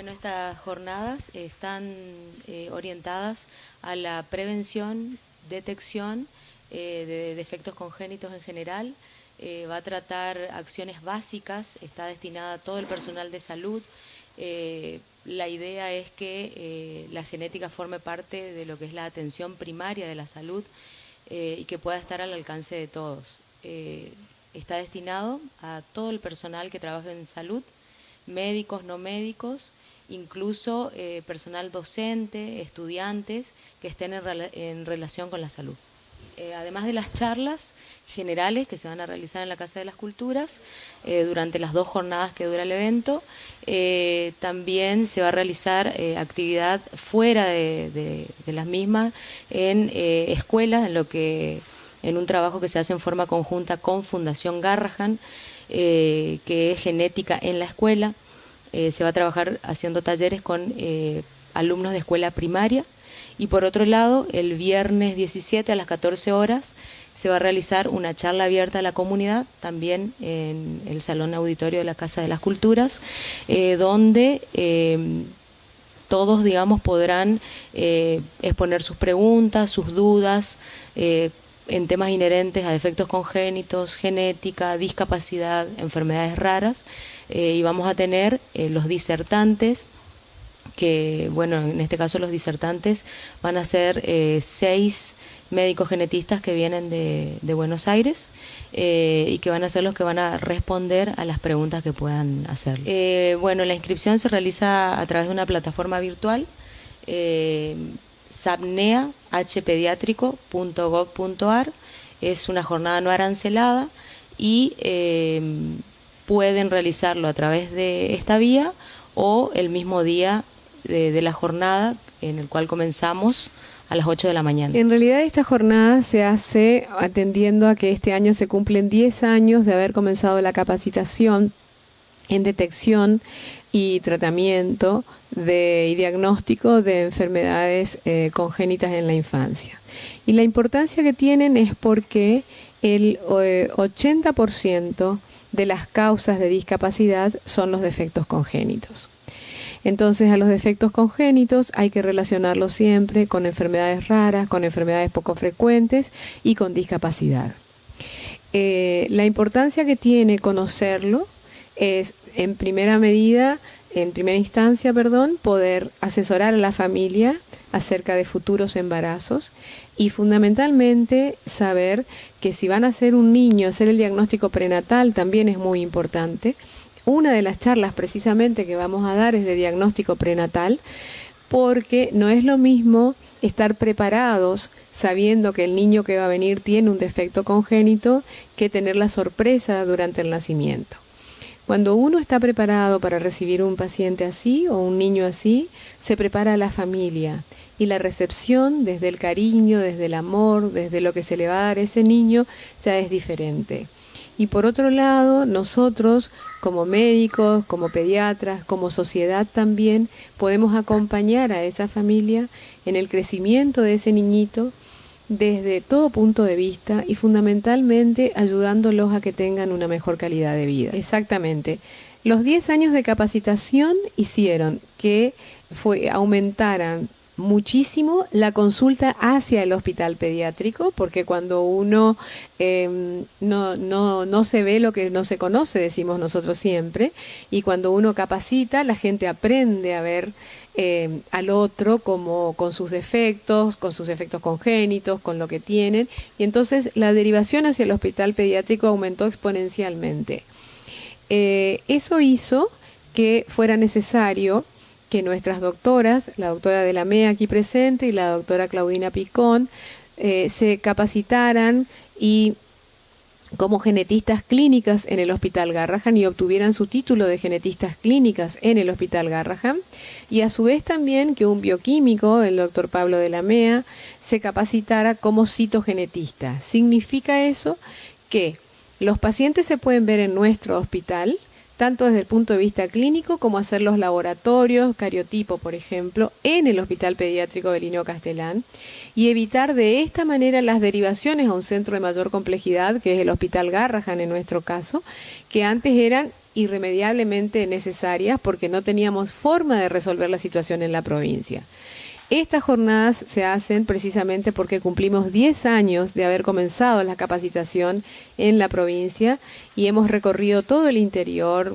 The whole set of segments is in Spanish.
Bueno, estas jornadas están orientadas a la prevención, detección de defectos congénitos en general. Va a tratar acciones básicas, está destinada a todo el personal de salud. La idea es que la genética forme parte de lo que es la atención primaria de la salud y que pueda estar al alcance de todos. Está destinado a todo el personal que trabaja en salud, médicos, no médicos, incluso personal docente, estudiantes que estén en relación con la salud. Además de las charlas generales que se van a realizar en la Casa de las Culturas durante las 2 jornadas que dura el evento, también se va a realizar actividad fuera de las mismas en escuelas, en un trabajo que se hace en forma conjunta con Fundación Garrahan, que es genética en la escuela. Se va a trabajar haciendo talleres con alumnos de escuela primaria. Y por otro lado, el viernes 17 a las 14 horas se va a realizar una charla abierta a la comunidad, también en el Salón Auditorio de la Casa de las Culturas, donde todos, digamos, podrán exponer sus preguntas, sus dudas, en temas inherentes a defectos congénitos, genética, discapacidad, enfermedades raras, y vamos a tener los disertantes, que, bueno, en este caso los disertantes van a ser 6 médicos genetistas que vienen de Buenos Aires y que van a ser los que van a responder a las preguntas que puedan hacer. Bueno, la inscripción se realiza a través de una plataforma virtual, sapneahpediatrico.gov.ar. Es una jornada no arancelada y pueden realizarlo a través de esta vía o el mismo día de la jornada, en el cual comenzamos a las 8 de la mañana. En realidad esta jornada se hace atendiendo a que este año se cumplen 10 años de haber comenzado la capacitación en detección y tratamiento y diagnóstico de enfermedades congénitas en la infancia. Y la importancia que tienen es porque el 80% de las causas de discapacidad son los defectos congénitos. Entonces, a los defectos congénitos hay que relacionarlos siempre con enfermedades raras, con enfermedades poco frecuentes y con discapacidad. La importancia que tiene conocerlo es, en primera instancia, poder asesorar a la familia acerca de futuros embarazos y fundamentalmente saber que si van a ser un niño, hacer el diagnóstico prenatal también es muy importante. Una de las charlas precisamente que vamos a dar es de diagnóstico prenatal, porque no es lo mismo estar preparados sabiendo que el niño que va a venir tiene un defecto congénito que tener la sorpresa durante el nacimiento. Cuando uno está preparado para recibir un paciente así o un niño así, se prepara a la familia y la recepción desde el cariño, desde el amor, desde lo que se le va a dar a ese niño ya es diferente. Y por otro lado, nosotros como médicos, como pediatras, como sociedad también, podemos acompañar a esa familia en el crecimiento de ese niñito desde todo punto de vista y fundamentalmente ayudándolos a que tengan una mejor calidad de vida. Exactamente. Los 10 años de capacitación hicieron que aumentaran muchísimo la consulta hacia el hospital pediátrico, porque cuando uno no se ve lo que no se conoce, decimos nosotros siempre, y cuando uno capacita, la gente aprende a ver al otro como con sus defectos congénitos, con lo que tienen, y entonces la derivación hacia el hospital pediátrico aumentó exponencialmente. Eso hizo que fuera necesario que nuestras doctoras, la doctora de la MEA aquí presente y la doctora Claudina Picón, se capacitaran y como genetistas clínicas en el Hospital Garrahan y obtuvieran su título de genetistas clínicas en el Hospital Garrahan, y a su vez también que un bioquímico, el doctor Pablo de la MEA, se capacitara como citogenetista. Significa eso que los pacientes se pueden ver en nuestro hospital, tanto desde el punto de vista clínico como hacer los laboratorios, cariotipo, por ejemplo, en el Hospital Pediátrico Belino Castellán, y evitar de esta manera las derivaciones a un centro de mayor complejidad, que es el Hospital Garrahan en nuestro caso, que antes eran irremediablemente necesarias porque no teníamos forma de resolver la situación en la provincia. Estas jornadas se hacen precisamente porque cumplimos 10 años de haber comenzado la capacitación en la provincia y hemos recorrido todo el interior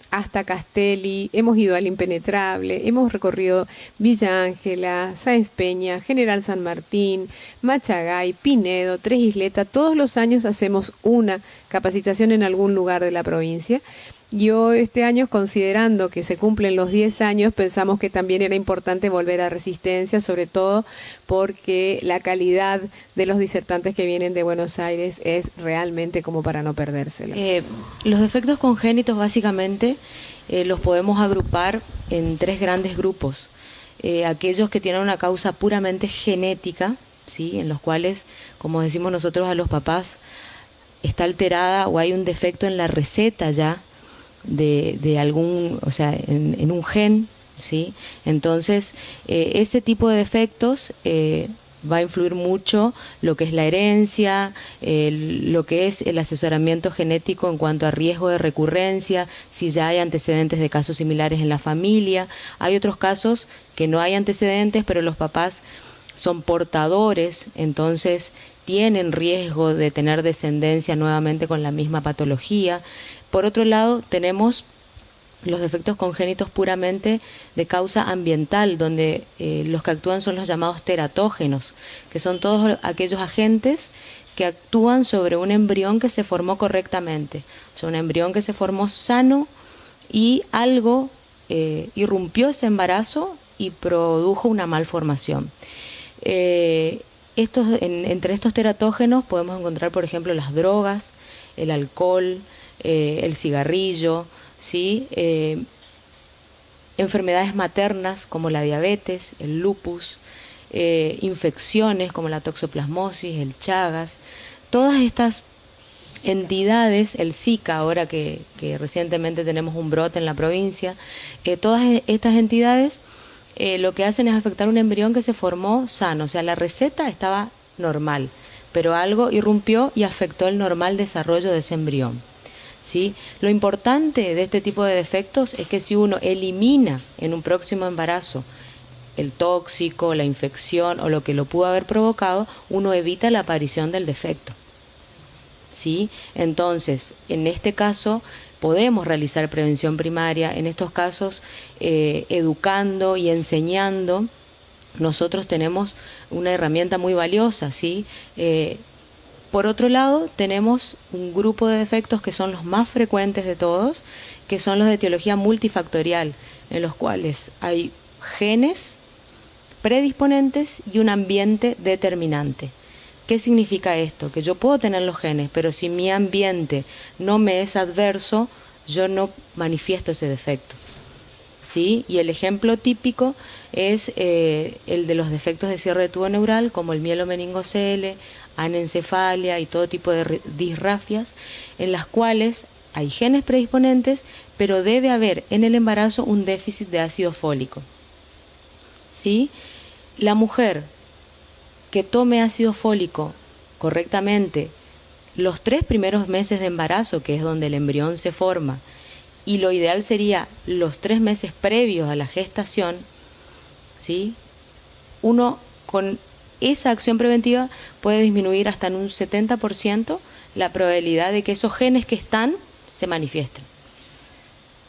hasta Castelli, hemos ido al Impenetrable, hemos recorrido Villa Ángela, Sáenz Peña, General San Martín, Machagay, Pinedo, Tres Isletas. Todos los años hacemos una capacitación en algún lugar de la provincia. Yo este año, considerando que se cumplen los 10 años, pensamos que también era importante volver a Resistencia, sobre todo porque la calidad de los disertantes que vienen de Buenos Aires es realmente como para no perdérsela. Los defectos congénitos básicamente los podemos agrupar en 3 grandes grupos. Aquellos que tienen una causa puramente genética, ¿sí?, en los cuales, como decimos nosotros a los papás, está alterada o hay un defecto en la receta ya, de algún, o sea, en un gen, ¿sí? Entonces, ese tipo de defectos va a influir mucho lo que es la herencia, lo que es el asesoramiento genético en cuanto a riesgo de recurrencia, si ya hay antecedentes de casos similares en la familia. Hay otros casos que no hay antecedentes, pero los papás son portadores, entonces tienen riesgo de tener descendencia nuevamente con la misma patología. Por otro lado, tenemos los defectos congénitos puramente de causa ambiental, donde los que actúan son los llamados teratógenos, que son todos aquellos agentes que actúan sobre un embrión que se formó correctamente, o sea, un embrión que se formó sano y algo irrumpió ese embarazo y produjo una malformación. Entre estos teratógenos podemos encontrar, por ejemplo, las drogas, el alcohol, el cigarrillo, ¿sí? Enfermedades maternas como la diabetes, el lupus, infecciones como la toxoplasmosis, el Chagas. Todas estas entidades, el Zika, ahora que recientemente tenemos un brote en la provincia, todas estas entidades lo que hacen es afectar un embrión que se formó sano, o sea, la receta estaba normal, pero algo irrumpió y afectó el normal desarrollo de ese embrión, ¿sí? Lo importante de este tipo de defectos es que si uno elimina en un próximo embarazo el tóxico, la infección o lo que lo pudo haber provocado, uno evita la aparición del defecto, ¿sí? Entonces, en este caso podemos realizar prevención primaria, en estos casos educando y enseñando. Nosotros tenemos una herramienta muy valiosa, ¿sí? Por otro lado, tenemos un grupo de defectos que son los más frecuentes de todos, que son los de etiología multifactorial, en los cuales hay genes predisponentes y un ambiente determinante. ¿Qué significa esto? Que yo puedo tener los genes, pero si mi ambiente no me es adverso, yo no manifiesto ese defecto, ¿sí? Y el ejemplo típico es el de los defectos de cierre de tubo neural, como el mielomeningocele, anencefalia y todo tipo de disrafias, en las cuales hay genes predisponentes, pero debe haber en el embarazo un déficit de ácido fólico, ¿sí? La mujer que tome ácido fólico correctamente los 3 primeros meses de embarazo, que es donde el embrión se forma, y lo ideal sería los 3 meses previos a la gestación, ¿sí? Uno con esa acción preventiva puede disminuir hasta en un 70% la probabilidad de que esos genes que están se manifiesten,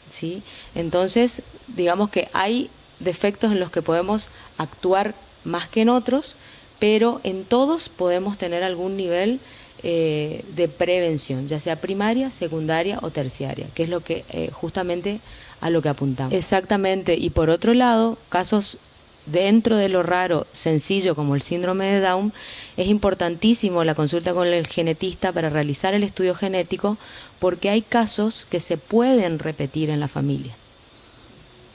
¿sí? Entonces, digamos que hay defectos en los que podemos actuar más que en otros, pero en todos podemos tener algún nivel de prevención, ya sea primaria, secundaria o terciaria, que es lo que justamente a lo que apuntamos. Exactamente, y por otro lado, casos dentro de lo raro, sencillo como el síndrome de Down, es importantísimo la consulta con el genetista para realizar el estudio genético, porque hay casos que se pueden repetir en la familia.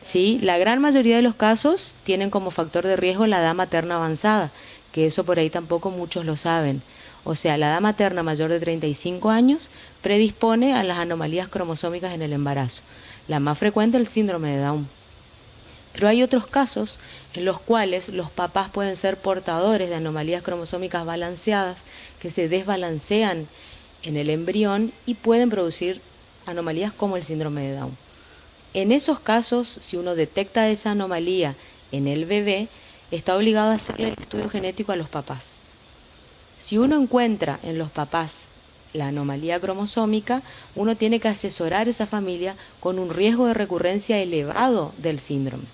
¿Sí? La gran mayoría de los casos tienen como factor de riesgo la edad materna avanzada, que eso por ahí tampoco muchos lo saben. O sea, la edad materna mayor de 35 años predispone a las anomalías cromosómicas en el embarazo. La más frecuente es el síndrome de Down. Pero hay otros casos en los cuales los papás pueden ser portadores de anomalías cromosómicas balanceadas que se desbalancean en el embrión y pueden producir anomalías como el síndrome de Down. En esos casos, si uno detecta esa anomalía en el bebé, está obligado a hacerle el estudio genético a los papás. Si uno encuentra en los papás la anomalía cromosómica, uno tiene que asesorar a esa familia con un riesgo de recurrencia elevado del síndrome.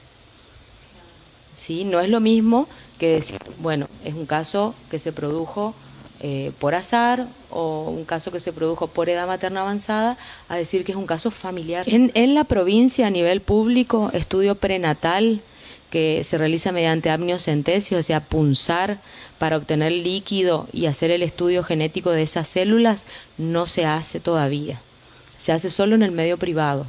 ¿Sí? No es lo mismo que decir, bueno, es un caso que se produjo por azar o un caso que se produjo por edad materna avanzada, a decir que es un caso familiar. En la provincia, a nivel público, estudio prenatal que se realiza mediante amniocentesis, o sea, punzar para obtener líquido y hacer el estudio genético de esas células, no se hace todavía. Se hace solo en el medio privado.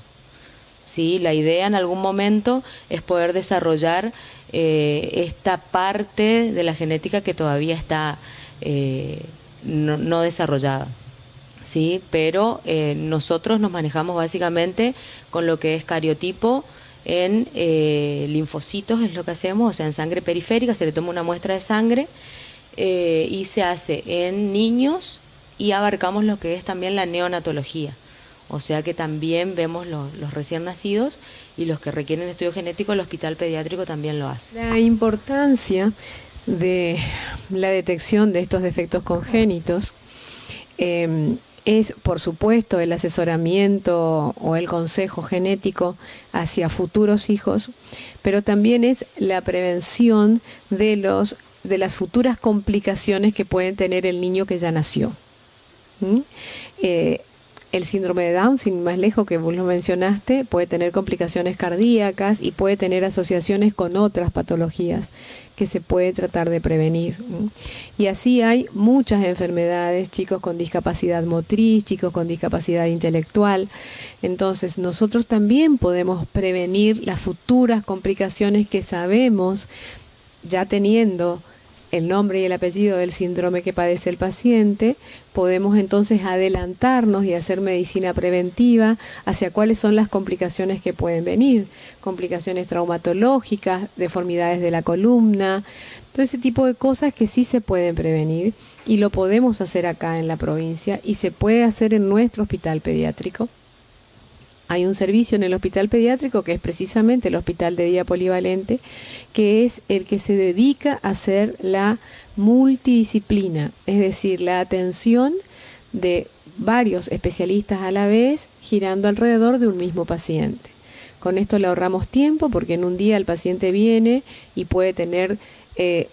¿Sí? La idea en algún momento es poder desarrollar esta parte de la genética que todavía está no desarrollada. ¿Sí? Pero nosotros nos manejamos básicamente con lo que es cariotipo en linfocitos, es lo que hacemos, o sea, en sangre periférica, se le toma una muestra de sangre y se hace en niños y abarcamos lo que es también la neonatología. O sea que también vemos los recién nacidos y los que requieren estudio genético, el hospital pediátrico también lo hace. La importancia de la detección de estos defectos congénitos es, por supuesto, el asesoramiento o el consejo genético hacia futuros hijos, pero también es la prevención de las futuras complicaciones que pueden tener el niño que ya nació. El síndrome de Down, sin más lejos que vos lo mencionaste, puede tener complicaciones cardíacas y puede tener asociaciones con otras patologías que se puede tratar de prevenir. Y así hay muchas enfermedades, chicos con discapacidad motriz, chicos con discapacidad intelectual. Entonces nosotros también podemos prevenir las futuras complicaciones que sabemos, ya teniendo el nombre y el apellido del síndrome que padece el paciente, podemos entonces adelantarnos y hacer medicina preventiva hacia cuáles son las complicaciones que pueden venir, complicaciones traumatológicas, deformidades de la columna, todo ese tipo de cosas que sí se pueden prevenir y lo podemos hacer acá en la provincia y se puede hacer en nuestro hospital pediátrico. Hay un servicio en el hospital pediátrico que es precisamente el hospital de día polivalente, que es el que se dedica a hacer la multidisciplina, es decir, la atención de varios especialistas a la vez girando alrededor de un mismo paciente. Con esto le ahorramos tiempo porque en un día el paciente viene y puede tener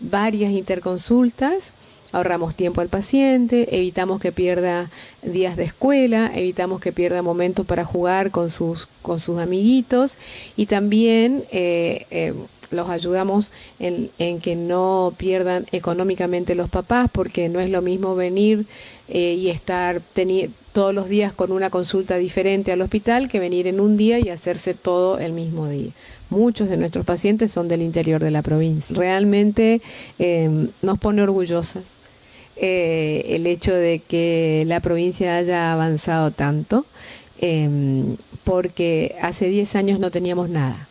varias interconsultas. Ahorramos tiempo al paciente, evitamos que pierda días de escuela, evitamos que pierda momentos para jugar con sus amiguitos y también los ayudamos en que no pierdan económicamente los papás, porque no es lo mismo venir y estar todos los días con una consulta diferente al hospital que venir en un día y hacerse todo el mismo día. Muchos de nuestros pacientes son del interior de la provincia. Realmente nos pone orgullosas el hecho de que la provincia haya avanzado tanto, porque hace 10 años no teníamos nada.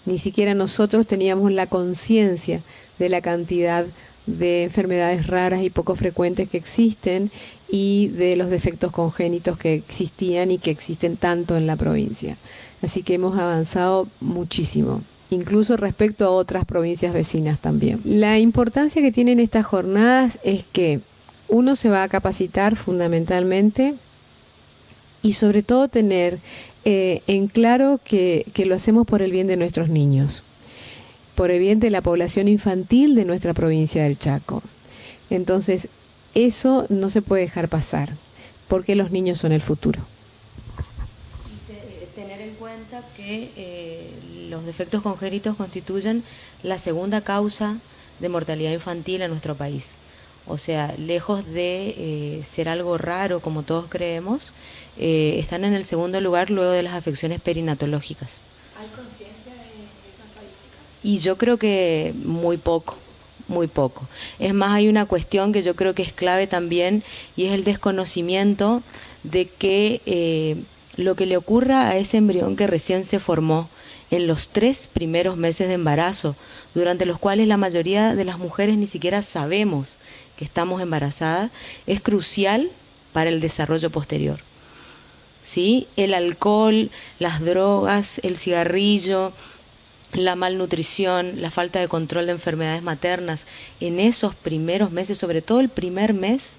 Ni siquiera nosotros teníamos la conciencia de la cantidad de enfermedades raras y poco frecuentes que existen y de los defectos congénitos que existían y que existen tanto en la provincia. Así que hemos avanzado muchísimo, incluso respecto a otras provincias vecinas también. La importancia que tienen estas jornadas es que uno se va a capacitar fundamentalmente y sobre todo tener en claro que lo hacemos por el bien de nuestros niños, por el bien de la población infantil de nuestra provincia del Chaco. Entonces, eso no se puede dejar pasar, porque los niños son el futuro. Tener en cuenta que los defectos congénitos constituyen la segunda causa de mortalidad infantil en nuestro país. O sea, lejos de ser algo raro como todos creemos, están en el segundo lugar luego de las afecciones perinatológicas. ¿Hay conciencia de esa estadística? Y yo creo que muy poco. muy poco. Es más, hay una cuestión que yo creo que es clave también, y es el desconocimiento de que lo que le ocurra a ese embrión que recién se formó en los 3 primeros meses de embarazo, durante los cuales la mayoría de las mujeres ni siquiera sabemos que estamos embarazadas, es crucial para el desarrollo posterior. ¿Sí? El alcohol, las drogas, el cigarrillo, la malnutrición, la falta de control de enfermedades maternas, en esos primeros meses, sobre todo el primer mes,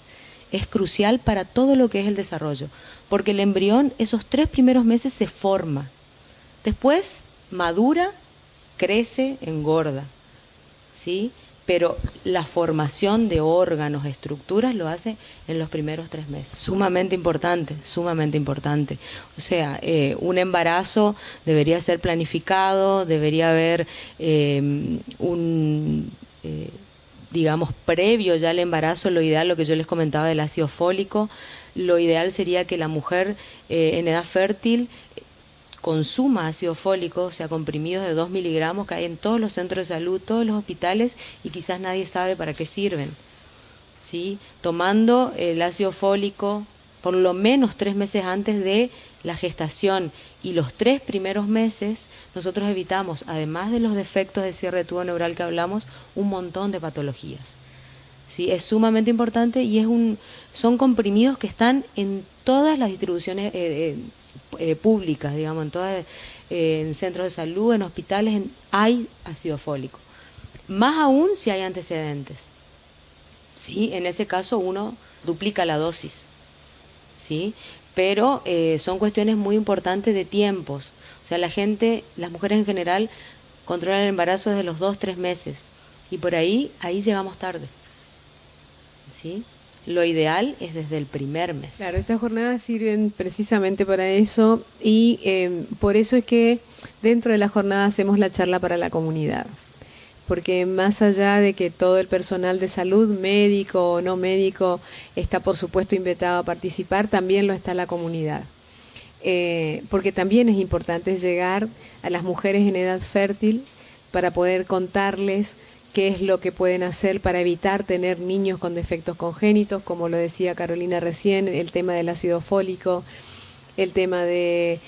es crucial para todo lo que es el desarrollo, porque el embrión esos 3 primeros meses se forma, después madura, crece, engorda, ¿sí? Pero la formación de órganos, estructuras, lo hace en los primeros 3 meses. Sumamente importante, sumamente importante. O sea, un embarazo debería ser planificado, debería haber digamos, previo ya al embarazo, lo ideal, lo que yo les comentaba del ácido fólico, lo ideal sería que la mujer en edad fértil consuma ácido fólico, o sea, comprimidos de 2 miligramos que hay en todos los centros de salud, todos los hospitales, y quizás nadie sabe para qué sirven. ¿Sí? Tomando el ácido fólico por lo menos 3 meses antes de la gestación y los 3 primeros meses, nosotros evitamos, además de los defectos de cierre de tubo neural que hablamos, un montón de patologías. ¿Sí? Es sumamente importante y son comprimidos que están en todas las distribuciones públicas, digamos, en centros de salud, en hospitales, hay ácido fólico. Más aún si hay antecedentes. ¿Sí? En ese caso uno duplica la dosis. ¿Sí? Pero son cuestiones muy importantes de tiempos. O sea, las mujeres en general controlan el embarazo desde los 2-3 meses. Y por ahí llegamos tarde. ¿Sí? Lo ideal es desde el primer mes. Claro, estas jornadas sirven precisamente para eso y por eso es que dentro de la jornada hacemos la charla para la comunidad. Porque más allá de que todo el personal de salud, médico o no médico, está por supuesto invitado a participar, también lo está la comunidad. Porque también es importante llegar a las mujeres en edad fértil para poder contarles qué es lo que pueden hacer para evitar tener niños con defectos congénitos, como lo decía Carolina recién, el tema del ácido fólico, el tema de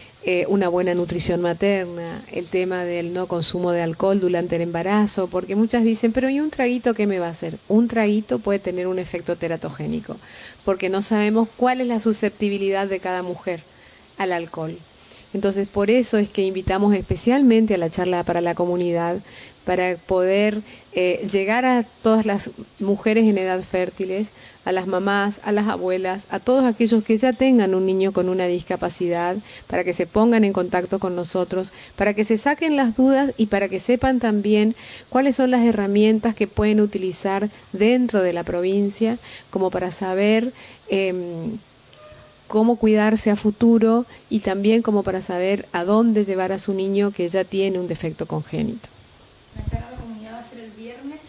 una buena nutrición materna, el tema del no consumo de alcohol durante el embarazo, porque muchas dicen, pero ¿y un traguito qué me va a hacer? Un traguito puede tener un efecto teratogénico, porque no sabemos cuál es la susceptibilidad de cada mujer al alcohol. Entonces, por eso es que invitamos especialmente a la charla para la comunidad, para poder llegar a todas las mujeres en edad fértiles, a las mamás, a las abuelas, a todos aquellos que ya tengan un niño con una discapacidad, para que se pongan en contacto con nosotros, para que se saquen las dudas y para que sepan también cuáles son las herramientas que pueden utilizar dentro de la provincia, como para saber cómo cuidarse a futuro y también como para saber a dónde llevar a su niño que ya tiene un defecto congénito. ¿La charla de la comunidad va a ser el viernes?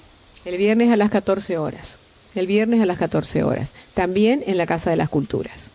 El viernes a las 14 horas. El viernes a las 14 horas. También en la Casa de las Culturas.